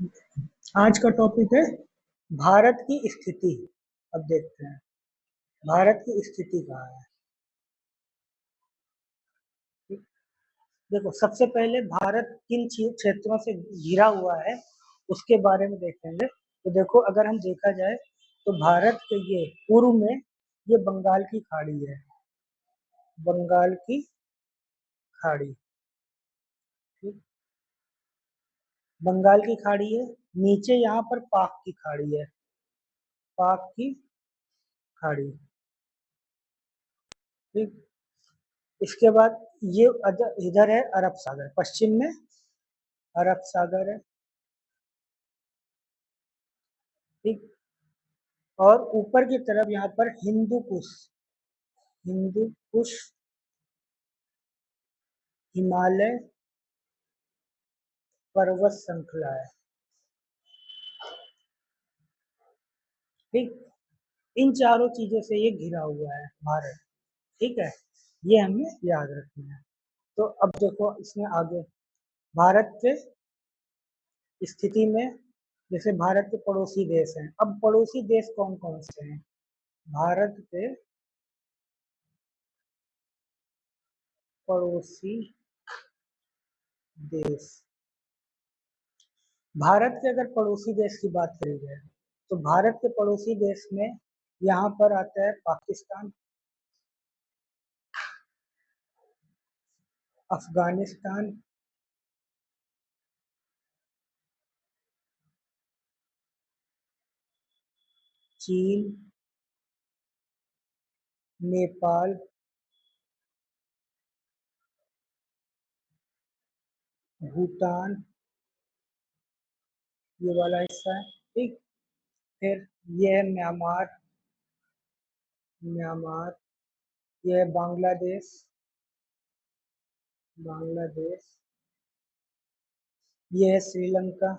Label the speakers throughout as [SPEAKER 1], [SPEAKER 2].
[SPEAKER 1] आज का टॉपिक है भारत की स्थिति। अब देखते हैं भारत की स्थिति कहाँ है। देखो, सबसे पहले भारत किन क्षेत्रों से घिरा हुआ है उसके बारे में देखेंगे। तो देखो, अगर हम देखा जाए तो भारत के ये पूर्व में ये बंगाल की खाड़ी है। बंगाल की खाड़ी, ठीक? बंगाल की खाड़ी है। नीचे यहाँ पर पाक की खाड़ी है। पाक की खाड़ी, ठीक। इसके बाद ये इधर है अरब सागर, पश्चिम में अरब सागर है, ठीक। और ऊपर की तरफ यहाँ पर हिंदू कुश हिमालय पर्वत श्रृंखला है, ठीक। इन चारों चीजों से ये घिरा हुआ है भारत, ठीक है। ये हमें याद रखना है। तो अब देखो इसमें आगे भारत के स्थिति में, जैसे भारत के पड़ोसी देश हैं। अब पड़ोसी देश कौन कौन से हैं भारत के पड़ोसी देश? भारत के अगर पड़ोसी देश की बात करी जाए तो भारत के पड़ोसी देश में यहाँ पर आता है पाकिस्तान, अफगानिस्तान, चीन, नेपाल, भूटान, ये वाला हिस्सा है, ठीक। फिर ये है म्यांमार, म्यांमार, ये है बांग्लादेश, बांग्लादेश, ये है श्रीलंका।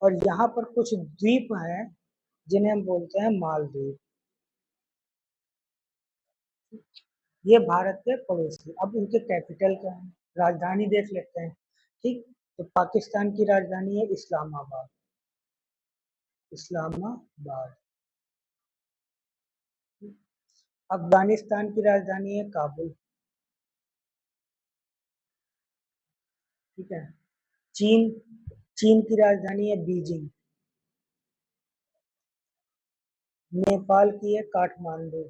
[SPEAKER 1] और यहाँ पर कुछ द्वीप हैं जिन्हें हम बोलते हैं मालदीव। ये भारत के पड़ोसी। अब इनके कैपिटल क्या है, राजधानी देख लेते हैं, ठीक। तो पाकिस्तान की राजधानी है इस्लामाबाद, इस्लामाबाद। अफगानिस्तान की राजधानी है काबुल, ठीक है। चीन, चीन की राजधानी है बीजिंग। नेपाल की है काठमांडू,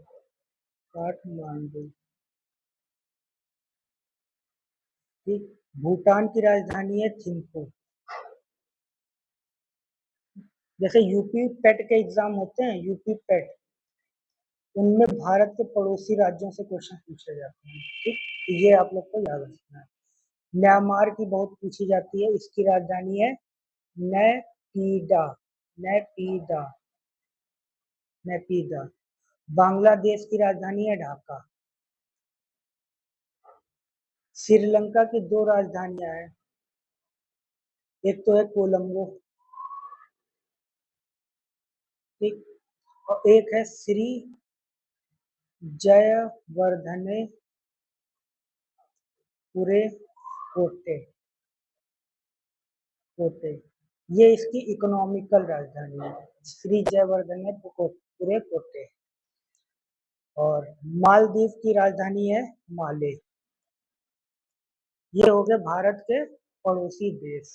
[SPEAKER 1] काठमांडू, ठीक। भूटान की राजधानी है थिम्पू। जैसे यूपी पेट के एग्जाम होते हैं, यूपी पेट, उनमें भारत के पड़ोसी राज्यों से क्वेश्चन पूछे जाते हैं, ठीक। तो ये आप लोग को याद रखना है। म्यांमार की बहुत पूछी जाती है, इसकी राजधानी है नैपीडा, नैपीडा, नैपीडा। बांग्लादेश की राजधानी है ढाका। श्रीलंका की दो राजधानियां हैं, एक तो है कोलंबो, ठीक। और एक है श्री जयवर्धने पुरे कोटे, कोटे। ये इसकी इकोनॉमिकल राजधानी है, श्री जयवर्धने पुरे कोटे। और मालदीव की राजधानी है माले। ये हो गए भारत के पड़ोसी देश।